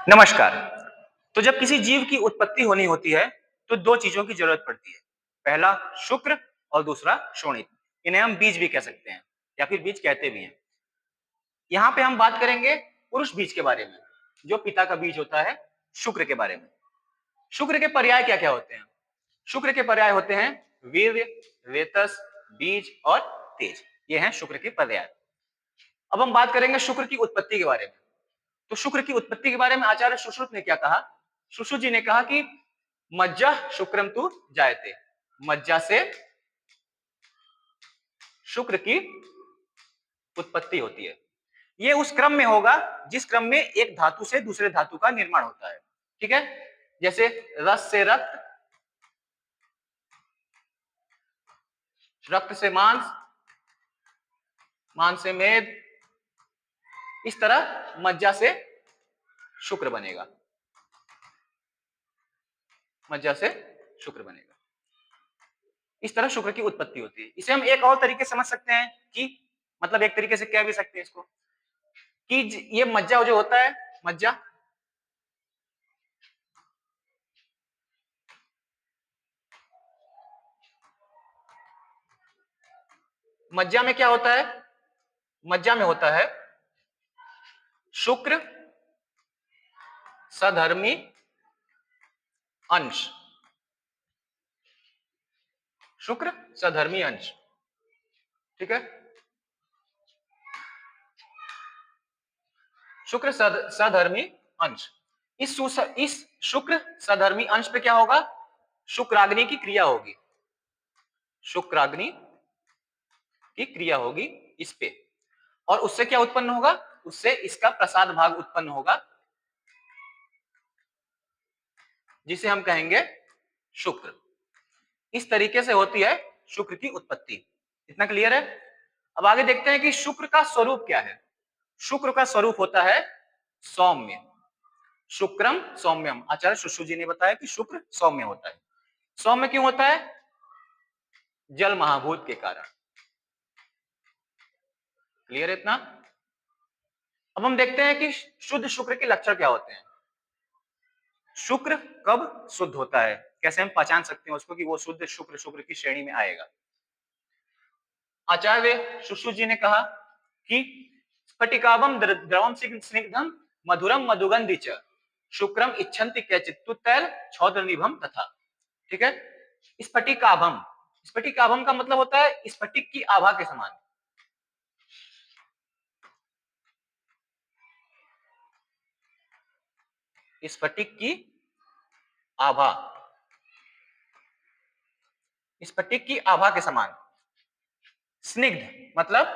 नमस्कार। तो जब किसी जीव की उत्पत्ति होनी होती है, तो 2 चीज़ों की ज़रूरत पड़ती है। पहला शुक्र और दूसरा शोणित। इन्हें हम बीज भी कह सकते हैं या फिर बीज कहते भी हैं। यहाँ पे हम बात करेंगे पुरुष बीज के बारे में, जो पिता का बीज होता है, शुक्र के बारे में। शुक्र के पर्याय क्या-क्या होते हैं? शुक्र के पर्याय होते हैं वीर्य, रेतस, बीज और तेज। ये हैं शुक्र के पर्याय। अब हम बात करेंगे शुक्र की उत्पत्ति के बारे में। तो शुक्र की उत्पत्ति के बारे में आचार्य सुश्रुत ने क्या कहा? सुश्रुत जी ने कहा कि मज्जा शुक्रम तु जायते। मज्जा से शुक्र की उत्पत्ति होती है। ये उस क्रम में होगा जिस क्रम में एक धातु से दूसरे धातु का निर्माण होता है। ठीक है? जैसे रस से रक्त, रक्त से मांस, मांस से मेद, इस तरह मज्जा से शुक्र बनेगा। मज्जा से शुक्र बनेगा। इस तरह शुक्र की उत्पत्ति होती है। इसे हम एक और तरीके से समझ सकते हैं कि मतलब एक तरीके से कह भी सकते हैं इसको कि ये मज्जा जो होता है, मज्जा मज्जा में क्या होता है? मज्जा में होता है शुक्र सधर्मी अंश। शुक्र सधर्मी अंश। ठीक है? शुक्र सधर्मी अंश। इस शुक्र सधर्मी अंश पे क्या होगा? शुक्राग्नि की क्रिया होगी। शुक्राग्नि की क्रिया होगी इस पे, और उससे क्या उत्पन्न होगा? उससे इसका प्रसाद भाग उत्पन्न होगा, जिसे हम कहेंगे शुक्र। इस तरीके से होती है शुक्र की उत्पत्ति। इतना क्लियर है? अब आगे देखते हैं कि शुक्र का स्वरूप क्या है। शुक्र का स्वरूप होता है सौम्य। शुक्रम सौम्यम। आचार्य सुश्रुत जी ने बताया कि शुक्र सौम्य होता है। सौम्य क्यों होता है? जल महाभूत के कारण। क्लियर है इतना? अब हम देखते हैं कि शुद्ध शुक्र के लक्षण क्या होते हैं। शुक्र कब शुद्ध होता है, कैसे हम पहचान सकते हैं उसको कि वो शुद्ध शुक्र शुक्र की श्रेणी में आएगा। आचार्य सुश्रुत जी ने कहा कि स्फटिकाभम द्रवम स्निग्धम मधुरम मधुगंधि च शुक्रम इच्छन्ति कैचित्तु तैल छौदनिभम तथा। ठीक है? स्फटिकाभम। स्फटिकाभम का मतलब होता है स्फटिक की आभा के समान। स्फटिक की आभा। स्फटिक की आभा के समान। स्निग्ध मतलब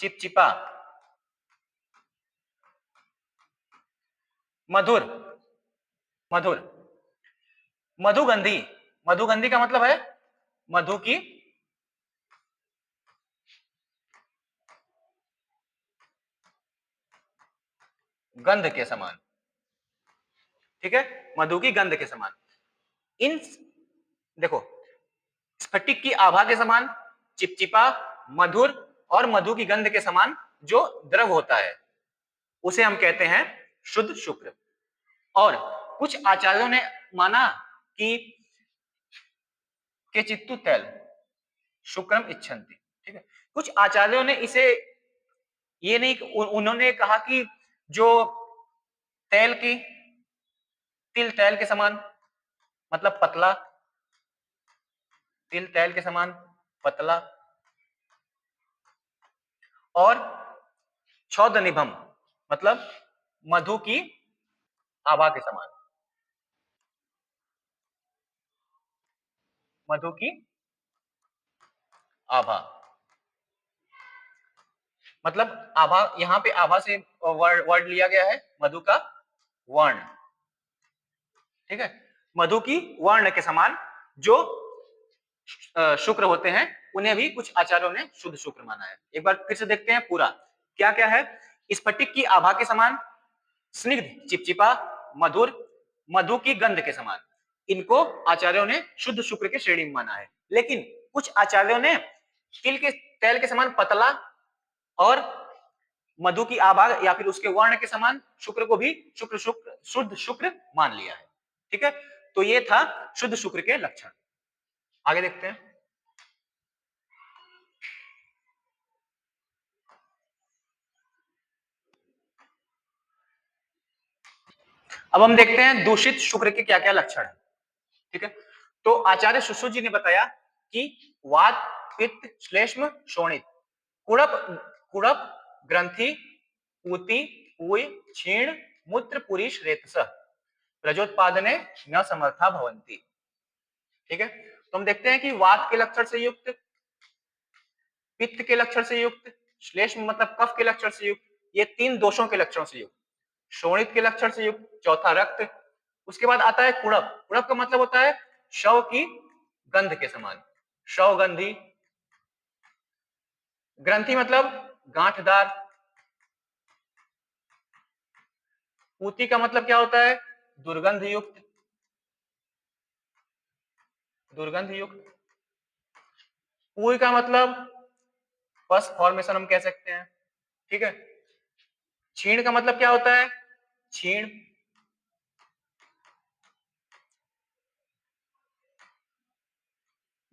चिपचिपा। मधुर, मधुर। मधुगंधी। मधुगंधी का मतलब है मधु की गंध के समान। ठीक है? मधु की गंध के समान। इन देखो, स्फटिक की आभा के समान, चिपचिपा, मधुर और मधु की गंध के समान जो द्रव होता है, उसे हम कहते हैं शुद्ध शुक्र। और कुछ आचार्यों ने माना कि केचित्तु तैल शुक्रम इच्छन्ति। ठीक है? कुछ आचार्यों ने इसे ये नहीं, उन्होंने कहा कि जो तैल की, तिल तैल के समान मतलब पतला, तिल तैल के समान पतला, और छौदनिभम मतलब मधु की आभा के समान। मधु की आभा मतलब आभा, यहां पे आभा से वर्ड लिया गया है मधु का वर्ण। ठीक है? मधु की वर्ण के समान जो शुक्र होते हैं, उन्हें भी कुछ आचार्यों ने शुद्ध शुक्र माना है। एक बार फिर से देखते हैं पूरा क्या क्या है। स्फटिक की आभा के समान, स्निग्ध चिपचिपा, मधुर, मधु की गंध के समान, इनको आचार्यों ने शुद्ध शुक्र के श्रेणी में माना है। लेकिन कुछ आचार्यों ने तिल के तेल के समान पतला और मधु की आभा या फिर उसके वर्ण के समान शुक्र को भी शुक्र शुक्र शुद्ध शुक्र मान लिया है। ठीक है, तो ये था शुद्ध शुक्र के लक्षण। आगे देखते हैं। अब हम देखते हैं दूषित शुक्र के क्या क्या लक्षण है। ठीक है, तो आचार्य सुश्रुत जी ने बताया कि वात पित्त श्लेष्म शोणित कुड़प कुड़प ग्रंथि पूति पूय क्षीण मूत्र पुरीश रेतस प्रजोत्पादने न समर्था भवंती। ठीक है, तो हम देखते हैं कि वात के लक्षण से युक्त, पित्त के लक्षण से युक्त, श्लेष्म मतलब कफ के लक्षण से युक्त, ये तीन दोषों के लक्षणों से युक्त, शोणित के लक्षण से युक्त, चौथा रक्त। उसके बाद आता है कुड़प। कुड़प का मतलब होता है शव की गंध के समान, शवगंधी। ग्रंथि मतलब गांठदार। पूति का मतलब क्या होता है? दुर्गंध युक्त, दुर्गंध युक्त। पूय का मतलब पस फॉर्मेशन हम कह सकते हैं। ठीक है, क्षीण का मतलब क्या होता है? क्षीण।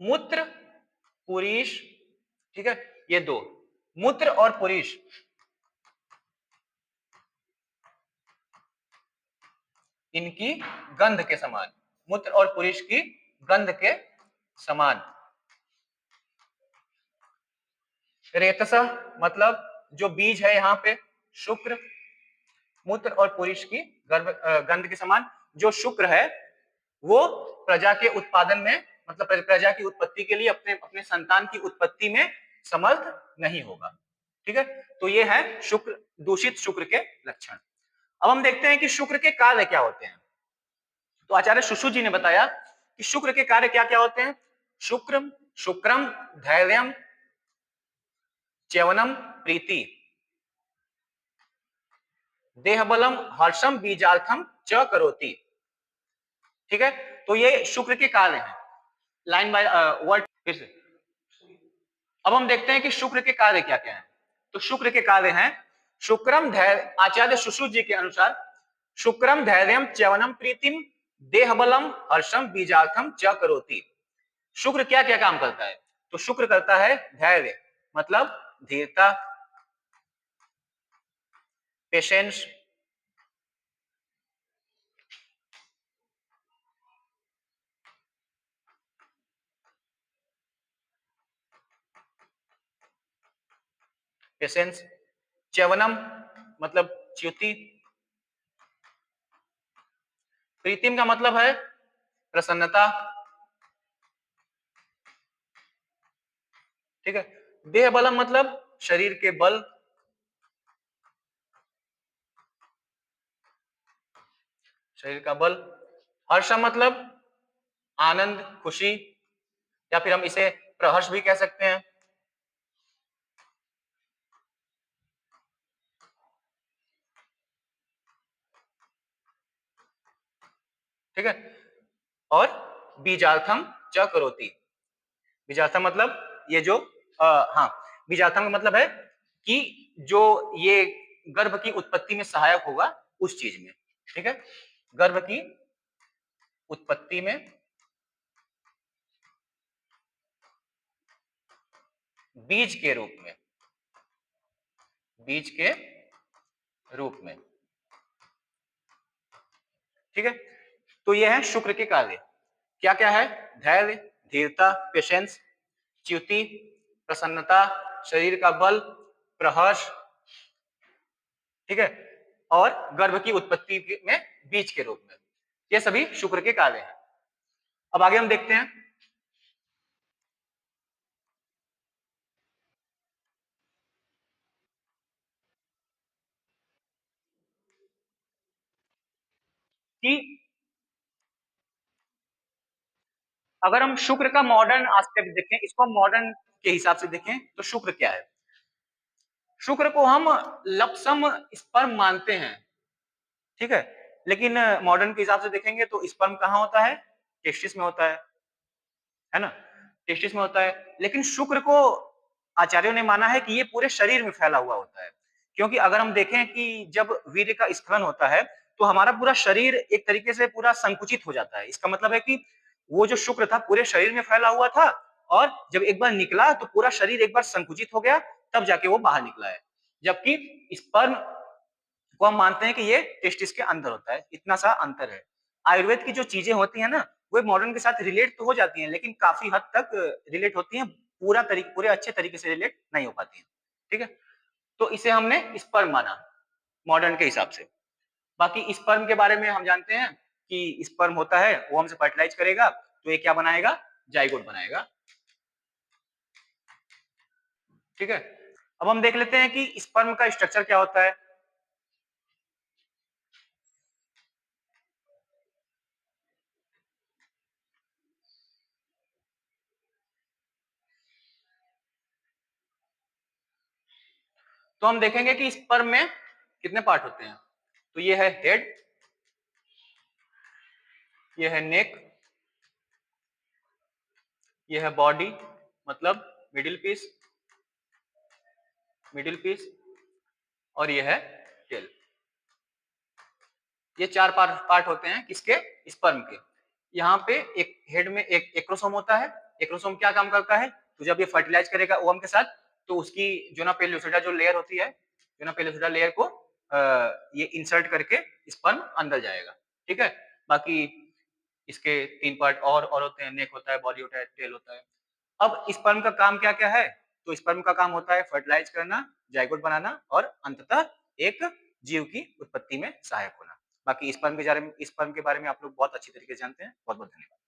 मूत्र पुरीश, ठीक है, ये दो, मूत्र और पुरीश, इनकी गंध के समान, मूत्र और पुरीश की गंध के समान। रेतसा मतलब जो बीज है यहाँ पे शुक्र, मूत्र और पुरीश की गंध के समान। जो शुक्र है वो प्रजा के उत्पादन में, मतलब प्रजा की उत्पत्ति के लिए अपने अपने संतान की उत्पत्ति में समर्थ नहीं होगा। ठीक है, तो ये है शुक्र, दूषित शुक्र के लक्षण। अब हम देखते हैं कि शुक्र के कार्य क्या होते हैं। तो आचार्य सुश्रुत जी ने बताया कि शुक्र के कार्य क्या क्या होते हैं। शुक्रम शुक्रम धैर्यम च्यवनम प्रीति देहबलम हर्षम बीजार्थम च करोति। ठीक है, तो ये शुक्र के कार्य हैं, लाइन बाय वर्ड फिर से। अब हम देखते हैं कि शुक्र के कार्य क्या क्या हैं। तो शुक्र के कार्य हैं शुक्रम धैर्य, आचार्य सुश्रुत जी के अनुसार शुक्रम धैर्यम च्यवनम प्रीतिम देहबलम हर्षम बीजार्थम च करोति। शुक्र क्या क्या काम करता है? तो शुक्र करता है धैर्य मतलब धीरता, पेशेंस, पेशेंस। च्यवनम मतलब च्युति। प्रीतिम का मतलब है प्रसन्नता। ठीक है, देह बलम मतलब शरीर के बल। शरीर का बल। हर्ष मतलब आनंद, खुशी, या फिर हम इसे प्रहर्ष भी कह सकते हैं। ठीक है, और बीजार्थम च करोति। बीजार्थम मतलब ये जो हाँ, बीजार्थम का मतलब है कि जो ये गर्भ की उत्पत्ति में सहायक होगा उस चीज में। ठीक है, गर्भ की उत्पत्ति में बीज के रूप में, बीज के रूप में। ठीक है, तो ये है शुक्र के कार्य। क्या क्या है? धैर्य, धीरता, पेशेंस, च्युति, प्रसन्नता, शरीर का बल, प्रहर्ष। ठीक है, और गर्भ की उत्पत्ति में बीज के रूप में। ये सभी शुक्र के कार्य हैं। अब आगे हम देखते हैं कि अगर हम शुक्र का मॉडर्न एस्पेक्ट देखें, इसको हम मॉडर्न के हिसाब से देखें, तो शुक्र क्या है? शुक्र को हम लपसम स्पर्म मानते हैं। ठीक है, लेकिन मॉडर्न के हिसाब से देखेंगे तो स्पर्म कहाँ होता है? टेस्टिस में होता है ना, टेस्टिस में होता है। लेकिन शुक्र को आचार्यों ने माना है कि ये पूरे शरीर में फैला हुआ होता है, क्योंकि अगर हम देखें कि जब वीर्य का स्खलन होता है, तो हमारा पूरा शरीर एक तरीके से पूरा संकुचित हो जाता है। इसका मतलब है कि वो जो शुक्र था पूरे शरीर में फैला हुआ था और जब एक बार निकला तो पूरा शरीर एक बार संकुचित हो गया, तब जाके वो बाहर निकला है। जबकि स्पर्म को हम मानते हैं कि ये टेस्टिस के अंदर होता है, इतना सा अंतर है। आयुर्वेद की जो चीजें होती हैं ना, वो मॉडर्न के साथ रिलेट तो हो जाती हैं, लेकिन काफी हद तक रिलेट होती हैं, पूरे अच्छे तरीके से रिलेट नहीं हो पाती हैं। ठीक है? तो इसे हमने स्पर्म माना मॉडर्न के हिसाब से। बाकी स्पर्म के बारे में हम जानते हैं कि स्पर्म होता है, वो हमसे फर्टिलाइज करेगा, तो ये क्या बनाएगा? जाइगोट बनाएगा। ठीक है? अब हम देख लेते हैं कि स्पर्म का स्ट्रक्चर क्या होता है। तो हम देखेंगे कि स्पर्म में कितने पार्ट होते हैं। तो ये है हेड, ये है नेक, ये है बॉडी मतलब मिडिल पीस और ये है टेल। ये चार पार्ट होते हैं किसके? स्पर्म के। यहाँ पे एक हेड में एक एक्रोसोम होता है। एक्रोसोम क्या काम करता है? तो जब ये फर्टिलाइज करेगा ओवम के साथ, तो उसकी जोना पेलोसिडा जो लेयर होती है, जोना पेलोसिडा लेयर को ये इंसर्ट करके स्पर्म अंदर जाएगा। ठीक है? बाकी इसके तीन पार्ट और होते हैं, नेक होता है, बॉडी होता है, टेल होता है। अब स्पर्म का काम क्या क्या है? तो स्पर्म का काम होता है फर्टिलाइज करना, जाइगोट बनाना और अंततः एक जीव की उत्पत्ति में सहायक होना। बाकी स्पर्म के बारे में आप लोग बहुत अच्छी तरीके से जानते हैं। बहुत बहुत धन्यवाद।